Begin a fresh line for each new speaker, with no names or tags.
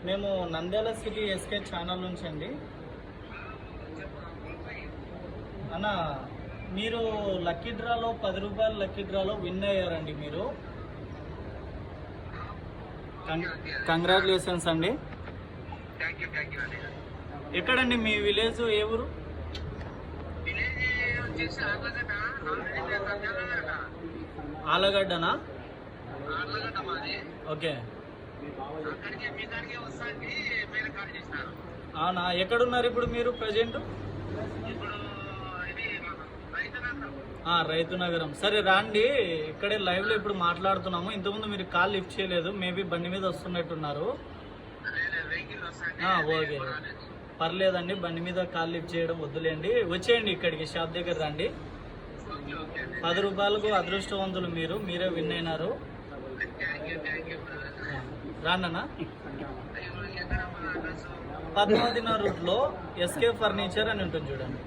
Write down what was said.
మేము Nandyal city SK channel నుంచి అండి. అన్న, మీరు లక్కీ డ్రాలో 10 రూపాయల లక్కీ డ్రాలో విన్ అయ్యారండి. మీరు కంగ్రాచులేషన్స్ అండి. ఎక్కడండి మీ విలేజ్? ఏ ఊరు? ఆలగడ్డనా? ఓకే. అవునా? ఎక్కడున్నారు ఇప్పుడు మీరు ప్రజెంట్? రైతు నగరం. సరే రండి, ఇక్కడే లైవ్ లో ఇప్పుడు మాట్లాడుతున్నాము. ఇంతకుముందు మీరు కాల్ లిఫ్ట్ చేయలేదు, మేబీ బండి మీద వస్తున్నట్టున్నారు. ఓకే, పర్లేదండి, బండి మీద కాల్ లిఫ్ట్ చేయడం వద్దులేండి. వచ్చేయండి, ఇక్కడికి షాప్ దగ్గర రండి. 10 రూపాయలకు అదృష్టవంతులు మీరు, మీరే విన్ అయినారు. రాండన్నా. పద్మావతి నగర్ రూట్ లో ఎస్కే ఫర్నిచర్ అని ఉంటుంది చూడండి.